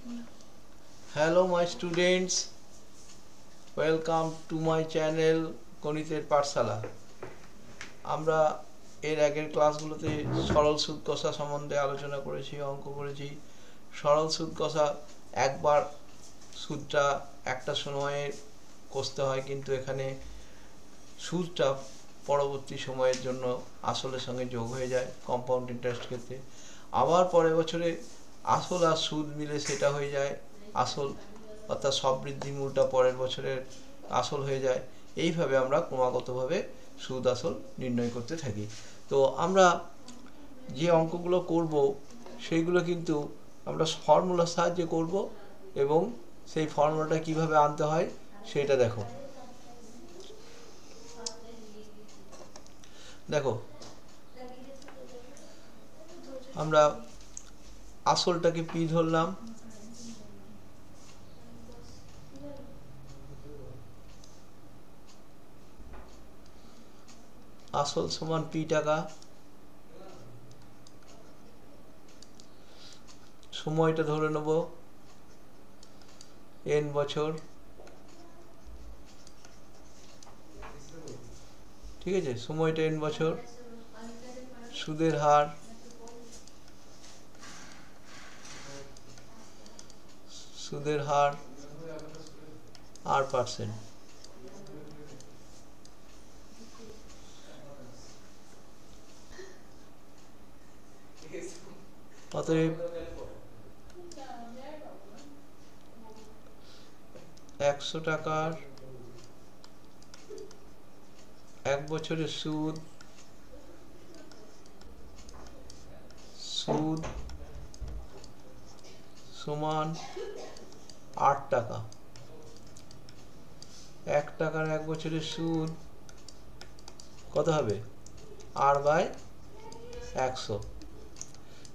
Hello my students, welcome to my channel গণিতের পাঠশালা। আমরা এর আগের ক্লাসগুলোতে সরল সুদ কষা সম্বন্ধে আলোচনা করেছি, অঙ্ক করেছি। সরল সুদ কষা একবার সুদটা একটা সময়ে কষতে হয়, কিন্তু এখানে সুদটা পরবর্তী সময়ের জন্য আসলের সঙ্গে যোগ হয়ে যায় কম্পাউন্ড ইন্টারেস্ট ক্ষেত্রে। আবার পরের বছরে আসল আর সুদ মিলে সেটা হয়ে যায় আসল, অর্থাৎ সববৃদ্ধি মূলটা পরের বছরের আসল হয়ে যায়। এইভাবে আমরা ক্রমাগতভাবে সুদ আসল নির্ণয় করতে থাকি। তো আমরা যে অঙ্কগুলো করব সেইগুলো কিন্তু আমরা ফর্মুলার সাহায্যে করব, এবং সেই ফর্মুলাটা কিভাবে আনতে হয় সেটা দেখো। আমরা আসলটাকে পি ধরলাম, আসল সমান পি টাকা, সময়টা ধরে নেব n বছর, ঠিক আছে, সময়টা n বছর। সুদের হার r%। অতএব 100 টাকার 1 বছরের সুদ সমান 8 টাকা। 1 টাকার 1 বছরের সুদ কত হবে? r/100।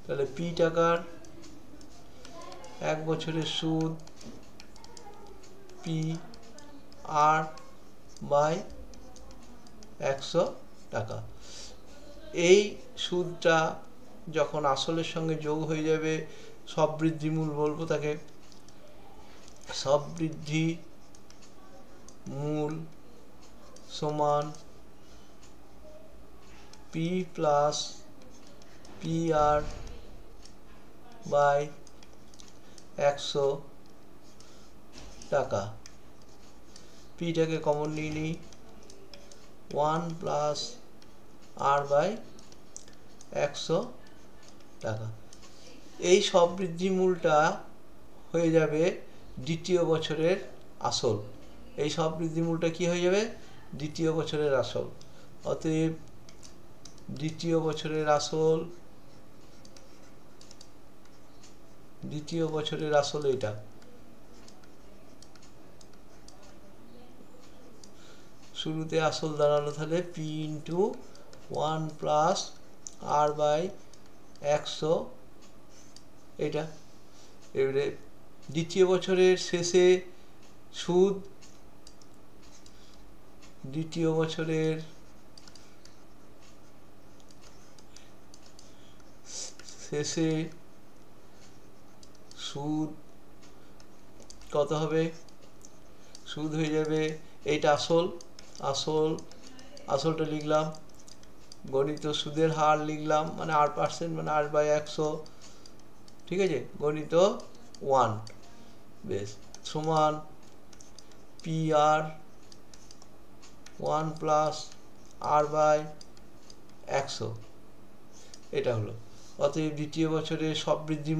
তাহলে পি টাকার 1 বছরের সুদ পি r/100 টাকা। এই সুদটা যখন আসলের সঙ্গে যোগ হয়ে যাবে, সববৃদ্ধি মূল বলবো তাকে, সববৃদ্ধি মূল সমান পি প্লাস পি r/100 টাকা। পিটাকে কমন নিয়ে নিই, 1 প্লাস r/100 টাকা। এই সববৃদ্ধি মূলটা হয়ে যাবে দ্বিতীয় বছরের আসল। এই সববৃদ্ধি মূলটা কি হয়ে যাবে? দ্বিতীয় বছরের আসল। অতএব দ্বিতীয় বছরের আসল এটা। শুরুতে আসল দাঁড়ালো তাহলে পি ইন্টু 1 প্লাস r/100 এটা। এবারে দ্বিতীয় বছরের শেষে সুদ, দ্বিতীয় বছরের শেষে সুদ কত হবে? সুদ হয়ে যাবে, এইটা আসলটা লিখলাম, গণিত সুদের হার লিখলাম, মানে r%, মানে r/100, ঠিক আছে, গণিত 1 বেশ, সমান পি আর 1 প্লাস r/100 এটা হলো। অতএব দ্বিতীয় বছরের সববৃদ্ধি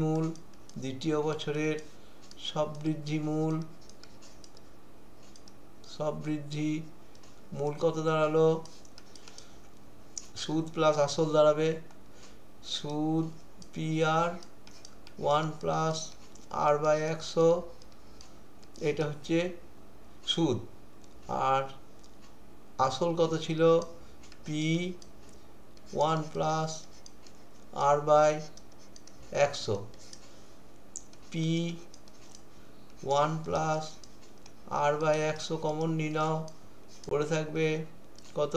মূল কত দাঁড়ালো? সুদ প্লাস আসল দাঁড়াবে, সুদ পি আর 1 প্লাস r/100, এটা হচ্ছে সুদ। আর আসল কত ছিল? P 1 plus r/100, P 1 plus r/100 common নিয়ে নাও, পড়ে থাকবে কত?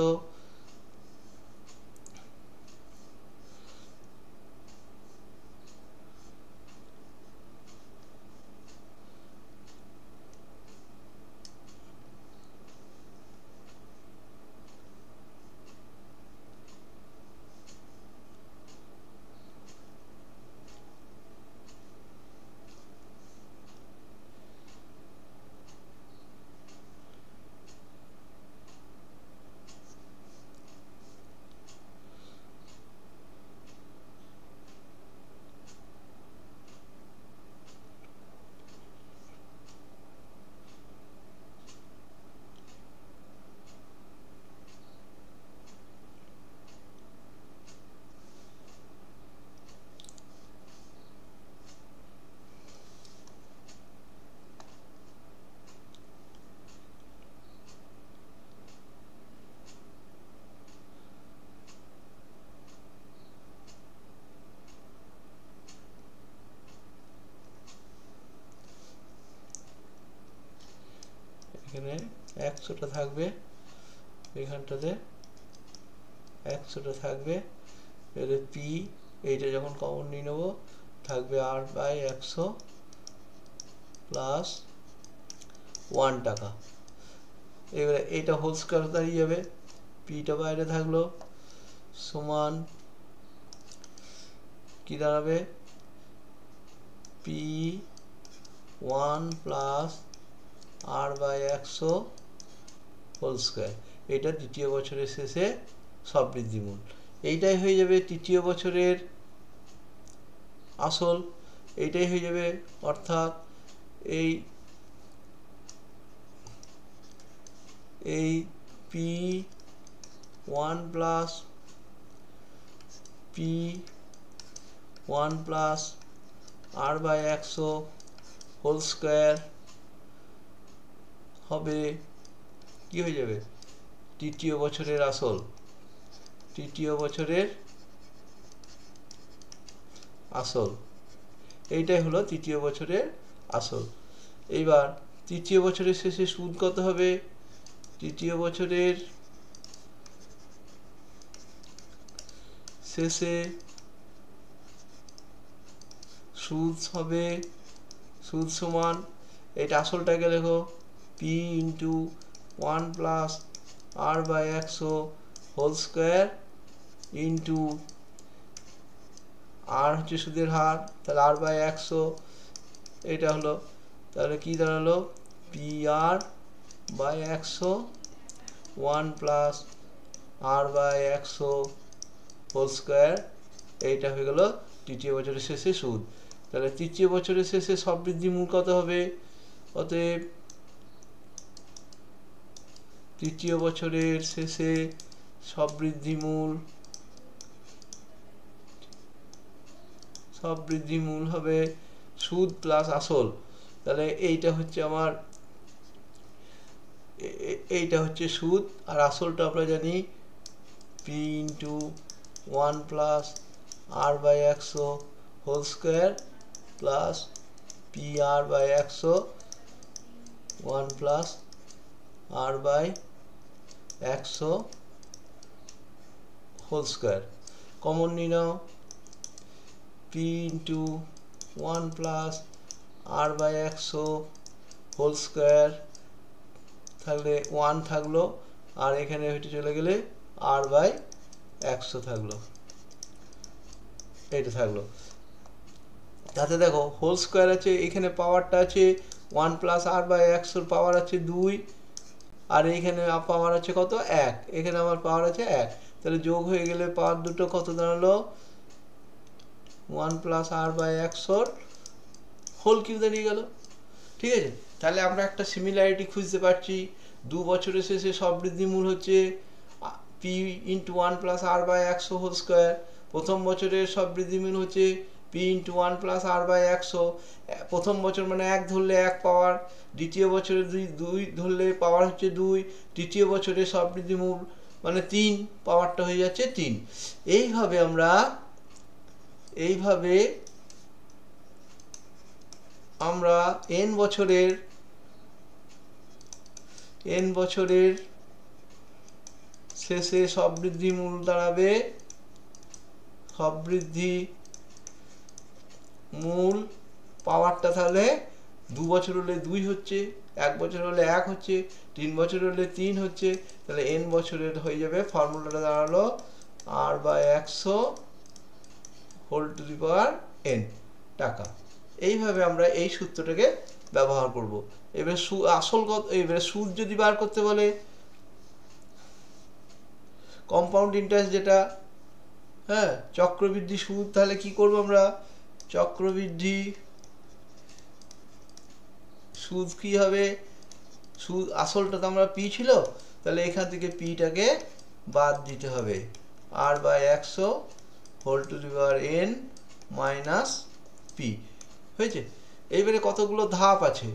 100টা থাকবে, এখানটাতে 100টা থাকবে। এর পি এইটা যখন কমন নিয়ে নেব থাকবে r/100 প্লাস 1 টাকা। এবারে এটা হোল স্কয়ার দাঁড়িয়ে যাবে, পিটা বাইরে থাকলো, সমান কি দাঁড়াবে, p1 plus r/100 whole square. এটা দ্বিতীয় বছরের শেষে সববৃদ্ধিমূল। এইটাই হয়ে যাবে তৃতীয় বছরের আসল, এইটাই হয়ে যাবে, অর্থাৎ এই p1 plus r/100 whole square হবে কি হয়ে যাবে, তৃতীয় বছরের আসল, তৃতীয় বছরের আসল। এইটাই হলো তৃতীয় বছরের আসল। এইবার তৃতীয় বছরের শেষে সুদ কত হবে, তৃতীয় বছরের শেষে সুদ হবে, সুদ সমান, এটা আসলটাকে লেখো p*1 plus r/100 whole square into আর হচ্ছে সুদের হার, তাহলে r/100 এটা হলো, তাহলে কি দাঁড়ালো, pr/100 1 plus r/100 whole square. এইটা হয়ে গেল তৃতীয় বছরের শেষে সুদ। তাহলে তৃতীয় বছরের শেষে সববৃদ্ধিমূল কত হবে, অতএব তৃতীয় বছরের শেষে সববৃদ্ধিমূল হবে সুদ প্লাস আসল। তাহলে এইটা হচ্ছে আমার, এইটা হচ্ছে সুদ, আর আসলটা আমরা জানি p*1 plus r/100 whole square plus pr/100 1 plus r/100 whole square. Common নিয়ে নাও, p*1 plus r/100 whole square থাকলে 1 থাকলো, আর এখানে হেঁটে চলে গেলে r/100 থাকলো, এইটা থাকলো। তাতে দেখো হোল স্কয়ার আছে, এখানে পাওয়ারটা আছে 1 প্লাস r/100 পাওয়ার আছে 2, আর এইখানে পাওয়ার আছে কত, 1, এখানে আমার পাওয়ার আছে 1, তাহলে যোগ হয়ে গেলে পাওয়ার দুটো কত দাঁড়ালো, 1 প্লাস r/100 হোল কিউব দাঁড়িয়ে গেল। ঠিক আছে, তাহলে আমরা একটা সিমিলারিটি খুঁজতে পারছি, 2 বছরের শেষে সববৃদ্ধিমূল হচ্ছে p*1 plus r/100 whole square, প্রথম বছরের সববৃদ্ধিমূল হচ্ছে p*1 প্লাস r/100, প্রথম বছর মানে 1 ধরলে 1 পাওয়ার, দ্বিতীয় বছরে 2 ধরলে পাওয়ার হচ্ছে 2, তৃতীয় বছরের সববৃদ্ধিমূল মানে 3, পাওয়ারটা হয়ে যাচ্ছে 3। এইভাবে আমরা n বছরের শেষে সববৃদ্ধিমূল দাঁড়াবে, সববৃদ্ধিমূল পাওয়ারটা তাহলে 2 বছর হলে 2 হচ্ছে, 1 বছর হলে 1 হচ্ছে, 3 বছর হলে 3 হচ্ছে, তাহলে n বছরের হয়ে যাবে, ফর্মুলাটা দাঁড়ালো r/100 whole to the power n টাকা। এইভাবে আমরা এই সূত্রটাকে ব্যবহার করব। এবারে এবারে সুদ যদি বার করতে বলে, কম্পাউন্ড ইন্টারেস্ট যেটা, হ্যাঁ, চক্রবৃদ্ধি সুদ, তাহলে কি করব আমরা, চক্রবৃদ্ধি সুদ কি হবে, সুদ আসলটা তো আমরা পি ছিল, তাহলে এখান থেকে পিটাকে বাদ দিতে হবে, r/100 whole to the power n minus P হয়েছে। এইবারে কতগুলো ধাপ আছে,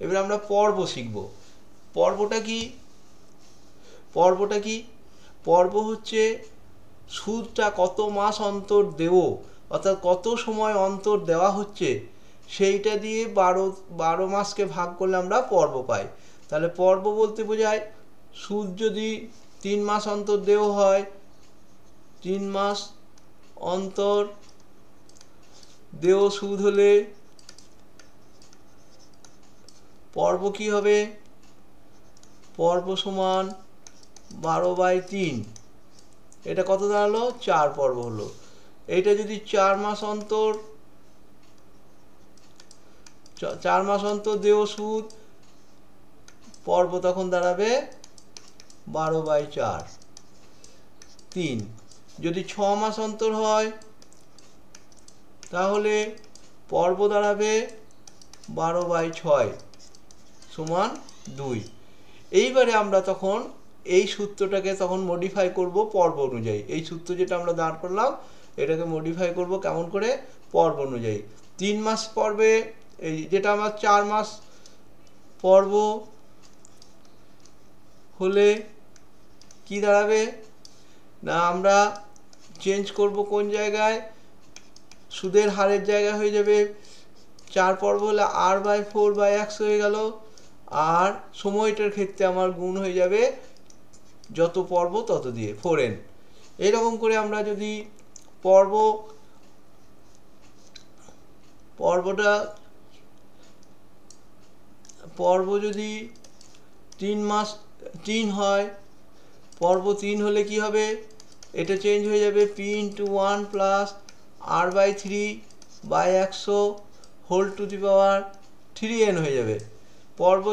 এবারে আমরা পর্ব শিখব। পর্বটা কি, পর্ব হচ্ছে সুদটা কত মাস অন্তর দেব, অর্থাৎ কত সময় অন্তর দেওয়া হচ্ছে, সেইটা দিয়ে 12 মাসকে ভাগ করলে আমরা পর্ব পাই। তাহলে পর্ব বলতে বোঝায় সুদ যদি 3 মাস অন্তর দেওয়া হয়, 3 মাস অন্তর দেওয়া সুদ হলে পর্ব কি হবে? পর্ব সমান 12/3। এটা কত দাঁড়ালো? 4 পর্ব হলো। এইটা যদি 4 মাস অন্তর 4 মাস অন্তর দেওয়া সুদ, পর্ব তখন দাঁড়াবে 12/4। 3 যদি 6 মাস অন্তর হয় তাহলে পর্ব দাঁড়াবে 12/6 সমান 2। এইবারে আমরা তখন এই সূত্রটাকে তখন মডিফাই করব পর্ব অনুযায়ী। এই সূত্র যেটা আমরা দাঁড় করলাম এটাকে মডিফাই করব কেমন করে? পর্ব অনুযায়ী। 3 মাস পর্বে এই যেটা আমার 4 মাস পর্ব হলে কি দাঁড়াবে না, আমরা চেঞ্জ করব কোন জায়গায়? সুদের হারের জায়গা হয়ে যাবে 4 পর্ব হলে r/4/100 হয়ে গেল, আর সময়টার ক্ষেত্রে আমার গুণ হয়ে যাবে যত পর্ব তত দিয়ে 4n। এরকম করে আমরা যদি পর্ব যদি 3 মাস 3 হয়, পর্ব 3 হলে কি হবে? এটা চেঞ্জ হয়ে যাবে p × 1 plus r/3/100 whole to the power 3n হয়ে যাবে। পর্ব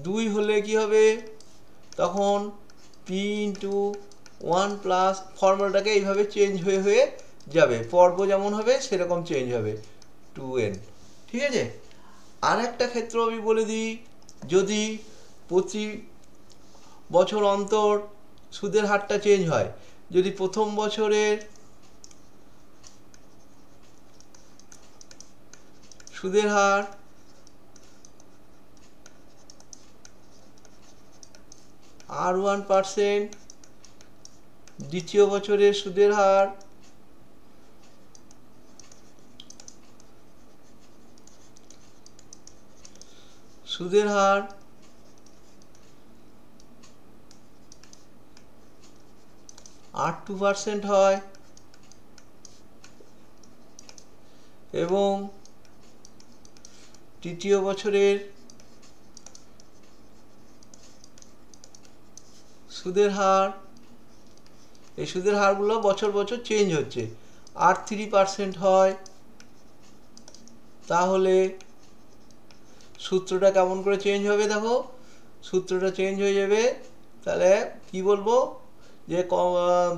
2 হলে কি হবে? তখন p × 1 প্লাস ফর্মুলাটাকে এইভাবে চেঞ্জ হয়ে যাবে, পর্ব যেমন হবে সেরকম চেঞ্জ হবে 2n। ঠিক আছে? আর একটা ক্ষেত্র আমি বলে দিই, যদি প্রতি বছর অন্তর সুদের হারটা চেঞ্জ হয়, যদি প্রথম বছরের সুদের হার r1%, দ্বিতীয় বছরের সুদের হার r2% হয়, এবং তৃতীয় বছরের সুদের হার, এই সুদের হারগুলো বছর বছর চেঞ্জ হচ্ছে, r3% হয়, তাহলে সূত্রটা কেমন করে চেঞ্জ হবে? দেখো সূত্রটা চেঞ্জ হয়ে যাবে। তাহলে কি বলবো? যে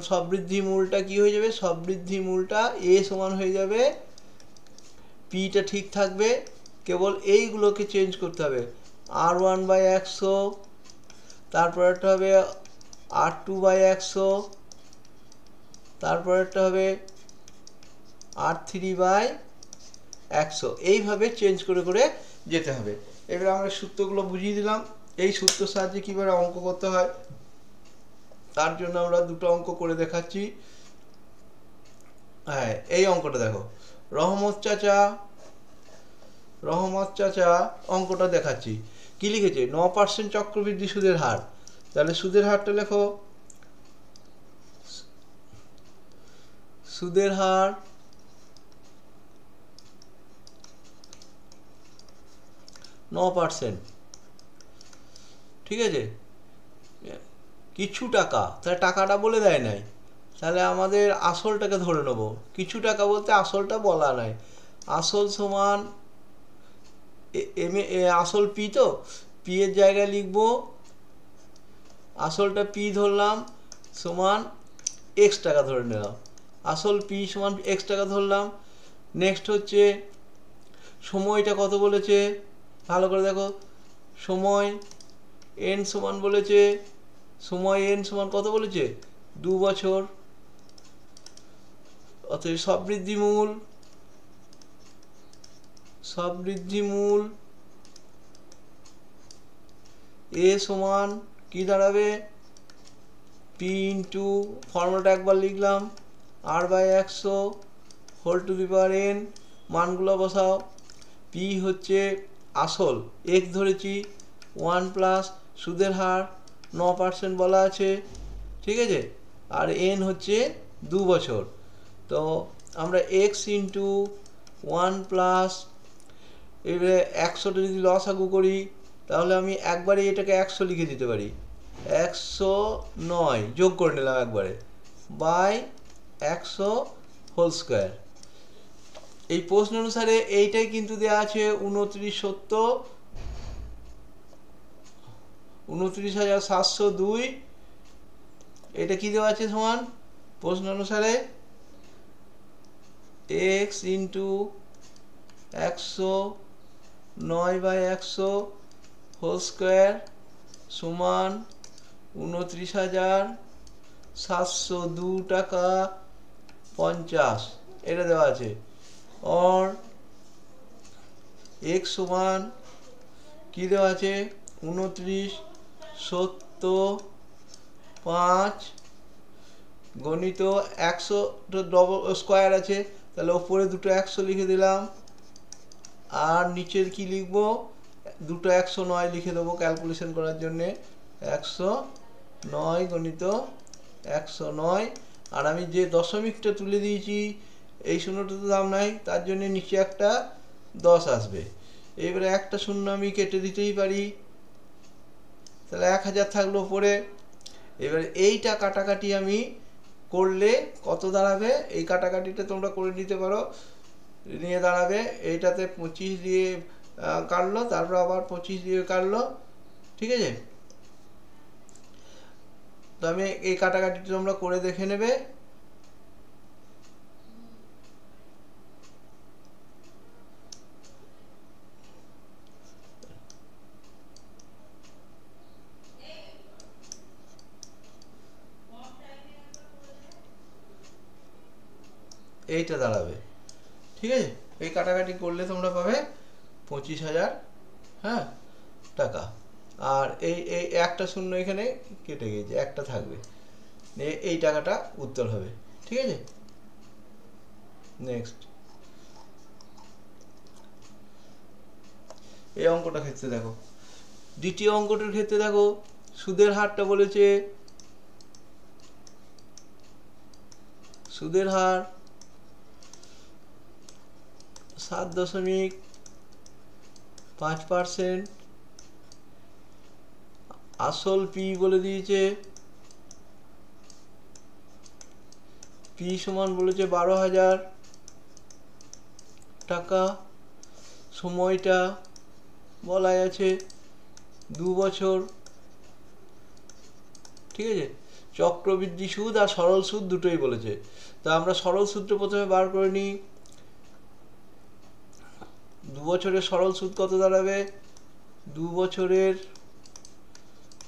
সববৃদ্ধি মূলটা কি হয়ে যাবে? সববৃদ্ধি মূলটা a সমান হয়ে যাবে, পিটা ঠিক থাকবে, কেবল এইগুলোকে চেঞ্জ করতে হবে। r1/100, তারপর একটা হবে r2/100, তারপর একটা হবে r3/100। এইভাবে চেঞ্জ করে করে যেতে হবে। এবার আমরা সূত্রগুলো বুঝিয়ে দিলাম। এই সূত্রের সাহায্যে কীভাবে অঙ্ক করতে হয় তার জন্য আমরা দুটো অঙ্ক করে দেখাচ্ছি। হ্যাঁ, এই অঙ্কটা দেখো, রহমত চাচা অঙ্কটা দেখাচ্ছি। কি লিখেছে? 9% চক্রবৃদ্ধি সুদের হার। তাহলে সুদের হারটা লেখো, সুদের হার 9%। ঠিক আছে? কিছু টাকা, তাহলে টাকাটা বলে দেয় নাই, তাহলে আমাদের আসলটাকে ধরে নেব। কিছু টাকা বলতে আসলটা বলা নাই। আসল সমান আসল পি, তো পি এর জায়গায় লিখব, আসলটা পি ধরলাম সমান এক্স টাকা ধরে নিলাম, আসল পি সমান এক্স টাকা ধরলাম। নেক্সট হচ্ছে সময়টা কত বলেছে, ভালো করে দেখো, সময় এন সমান বলেছে, সময় এন সমান কত বলেছে? 2 বছর। অতএব সববৃদ্ধি মূল এ সমান কি দাঁড়াবে? পি ইন্টু ফর্মুলাটা একবার লিখলাম, r/100 whole to the power n, মানগুলো বসাও, পি হচ্ছে আসল, এক্স ধরেছি, 1 প্লাস সুদের হার 9% বলা আছে, ঠিক আছে। আর এন হচ্ছে 2 বছর। তো আমরা এক্স ইন্টু 1 প্লাস, এবারে 100টা যদি লসাগু করি তাহলে আমি একবারে এটাকে 100 লিখে দিতে পারি, 109 যোগ করে নিলাম একবারে, বাই 100 হোল স্কোয়ার। এই প্রশ্ন অনুসারে এইটাই কিন্তু দেওয়া আছে 29,702। এটা কি দেওয়া আছে সমান, প্রশ্ন অনুসারে এক্স ইন্টু 109/100 হোল স্কোয়ার সমান 29,702 টাকা 50, এটা দেওয়া আছে। और x সমান কি দেওয়া আছে, 29,705 গণিত 100 ডবল স্কোয়ার আছে, তাহলে ওপরে দুটো 100 লিখে দিলাম, আর নিচের কি লিখবো, দুটো 109 লিখে দেবো ক্যালকুলেশন করার জন্যে, 109 গণিত 109। আর আমি যে দশমিকটা তুলে দিয়েছি এই শূন্যটা তো দাম নাই, তার জন্য নিচে একটা 10 আসবে। এবারে একটা শূন্য আমি কেটে দিতেই পারি, তাহলে 1000 থাকলো উপরে। এবারে এইটা কাটাকাটি আমি করলে কত দাঁড়াবে, এই কাটাকাটিটা তোমরা করে নিতে পারো, নিয়ে দাঁড়াবে এইটাতে 25 দিয়ে কাটলো, তারপর আবার 25 দিয়ে কাটলো, ঠিক আছে। তো আমি এই কাটাকাটিটা তোমরা করে দেখে নেবে। এইটা দাঁড়াবে, ঠিক আছে। এই কাটাকাটি করলে তোমরা পাবে 25,000 হ্যাঁ টাকা। আর এই এই একটা শূন্য এখানে কেটে গেছে, একটা থাকবে, এই টাকাটা উত্তর হবে, ঠিক আছে। নেক্সট এই অঙ্কটা ক্ষেত্রে দেখো, দ্বিতীয় অঙ্কটার ক্ষেত্রে দেখো সুদের হারটা বলেছে, সুদের হার 7.5%, আসল পি বলে দিয়েছে, পি সমান বলেছে 12,000 টাকা, সময়টা বলা আছে 2 বছর, ঠিক আছে। চক্রবৃদ্ধি সুদ আর সরল সুদ দুটোই বলেছে, তা আমরা সরল সুদটা প্রথমে বার করে নিই। 2 বছরের সরল সুদ কত দাঁড়াবে, 2 বছরের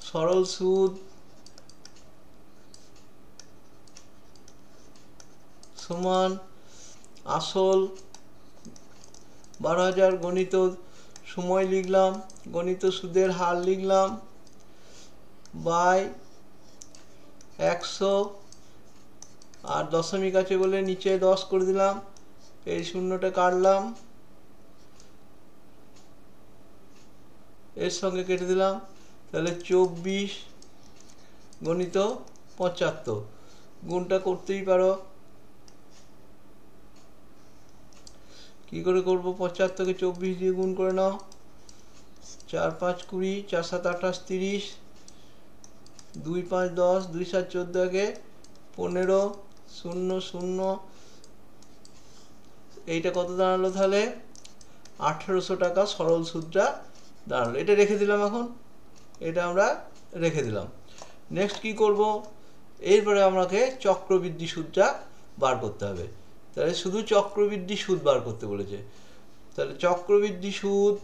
সরল সুদ সমান আসল 12,000 গণিত সময় লিখলাম, গণিত সুদের হার লিখলাম, বাই 100, আর দশমিক আছে বলে নিচে 10 করে দিলাম, এই শূন্যটা কাটলাম, এর সঙ্গে কেটে দিলাম, তাহলে 24 গণিত 75, গুণটা করতেই পারো, কি করে করবো, 75কে 24 দিয়ে গুণ করে নাও, 4 5 20, 4 7 28 30, 2 5 10, 2 7 14 15 0 0, এইটা কত দাঁড়ালো, তাহলে 1800 টাকা সরল সুদটা দাঁড়ালো। এটা রেখে দিলাম, এখন এটা আমরা রেখে দিলাম। নেক্সট কি করব, এরপরে আমাকে চক্রবৃদ্ধি সুদটা বার করতে হবে, তাহলে শুধু চক্রবৃদ্ধি সুদ বার করতে বলেছে, তাহলে চক্রবৃদ্ধি সুদ,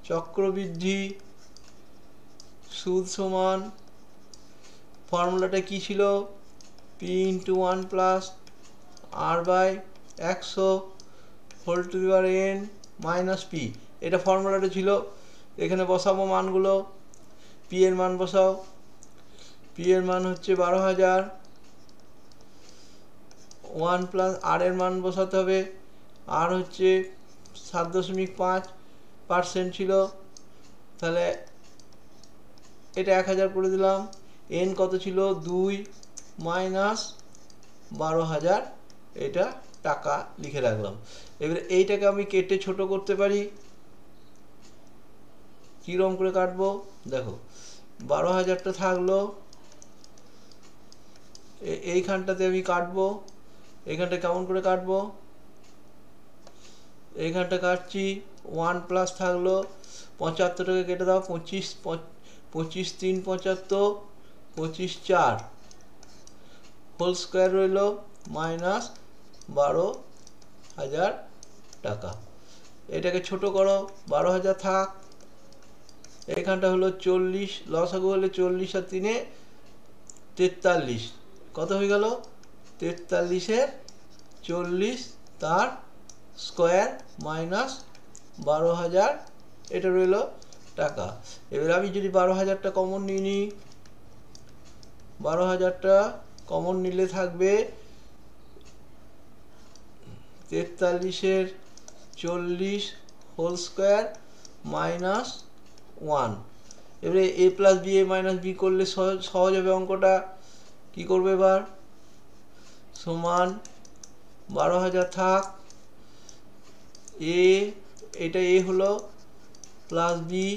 চক্রবৃদ্ধি সুদ সমান, ফর্মুলাটা কি ছিল, P into 1 plus R by 100 whole to the power N minus P, এটা ফর্মুলাটা ছিল। এখানে বসাবো মানগুলো, পি এর মান বসাও, পি এর মান হচ্ছে 12,000, 1 প্লাস আর এর মান বসাতে হবে আর হচ্ছে 7.5% ছিল, তাহলে এটা 1000 করে দিলাম। n কত ছিল 2 মাইনাস 12,000, এটা টাকা লিখে রাখলাম। এবারে এইটাকে আমি কেটে ছোট করতে পারি। কিরকম করে কাটবো দেখো, 12,000টা থাকলো, এইখানটাতে আমি কাটবো। এইখানটা কেমন করে কাটবো, এইখানটা কাটছি, 1 প্লাস থাকলো 75টাকে কেটে দাও, 25 25 3 75, 25 4 হোল স্কোয়ার রইল মাইনাস 12,000 টাকা। এটাকে ছোট করো, 12,000 থাক, এইখানটা হলো 40, লসাগু হলে 40 আর 3 43, কত হয়ে গেল 43-এর 40 তার স্কোয়ার মাইনাস 12,000, এটা রইল টাকা। এবার আমি যদি 12,000টা কমন নিয়ে নিই, 12,000টা কমন নিলে থাকবে 43-এর 40 হোল স্কোয়ার মাইনাস 1। এবারে a plus B, a minus B করলে সহজ হবে অঙ্কটা। কি করবে এবার, সমান 12,000 থাক, a, এটা a হলো প্লাস বি,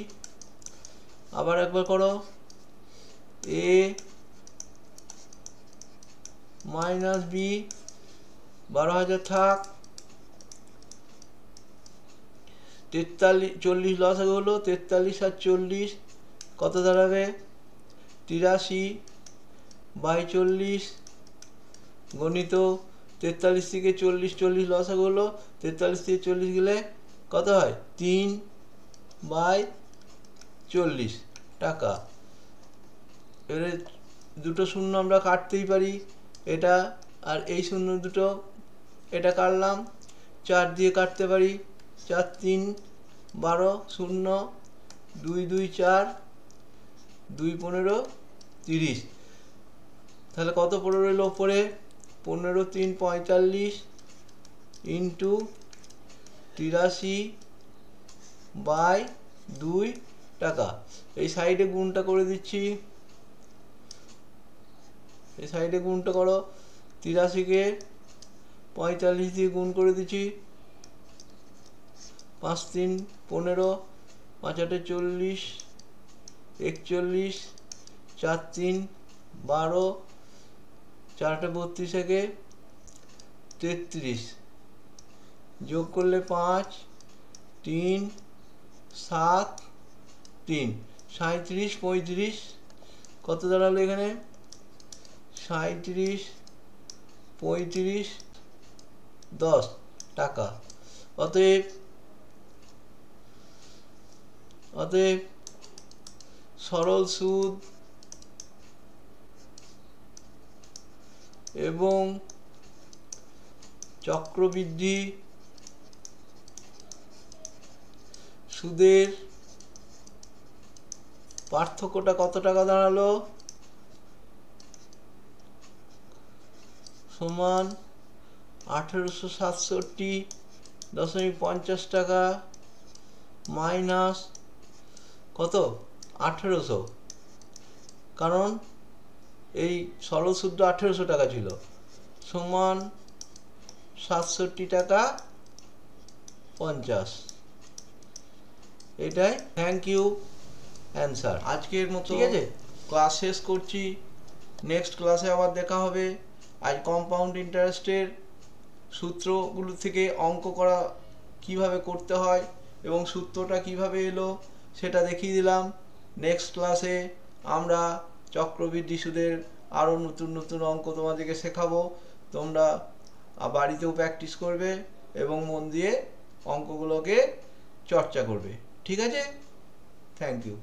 আবার একবার করো, a মাইনাস বি, 12,000 থাক, 43 40 লসাগু হলো 43 আর 40, কত দাঁড়াবে 83/40 গণিত 43 থেকে 40 লসাগু হলো, 43 থেকে 40 গেলে কত হয় 3/40 টাকা। এবারে দুটো শূন্য আমরা কাটতেই পারি, এটা আর এই শূন্য দুটো, এটা কাটলাম, 4 দিয়ে কাটতে পারি, 4 3 12 0 2 2 4 2 15 30, তাহলে কত পড়ে রইল ওপরে 15 3 45 ইন্টু 83/2 টাকা। এই সাইডে গুণটা করে দিচ্ছি, এই সাইডে গুণটা করো, 83-কে 45 দিয়ে গুণ করে দিচ্ছি, 5 3 15, 5 8 40 41, 4 3 12, 4 8 32, 33 যোগ করলে 5 3 7 3 37 35, কত দাঁড়ালো এখানে 37 35 10 টাকা। অতএব সরল সুদ এবং চক্রবৃদ্ধি সুদের পার্থক্যটা কত টাকা দাঁড়ালো, সমান 1867.50 টাকা মাইনাস কত 1800, কারণ এই সরল সুদ 1800 টাকা ছিল, সমান 67 টাকা 50। এটাই থ্যাংক ইউ অ্যান্সার। আজকের মতো ঠিক আছে, ক্লাস শেষ করছি, নেক্সট ক্লাসে আবার দেখা হবে। আজ কম্পাউন্ড ইন্টারেস্টের সূত্রগুলো থেকে অঙ্ক করা কিভাবে করতে হয় এবং সূত্রটা কিভাবে এলো সেটা দেখিয়ে দিলাম। নেক্সট ক্লাসে আমরা চক্রবৃদ্ধি সুদের আরও নতুন নতুন অঙ্ক তোমাদেরকে শেখাবো, তোমরা বাড়িতেও প্র্যাকটিস করবে এবং মন দিয়ে অঙ্কগুলোকে চর্চা করবে। ঠিক আছে, থ্যাংক ইউ।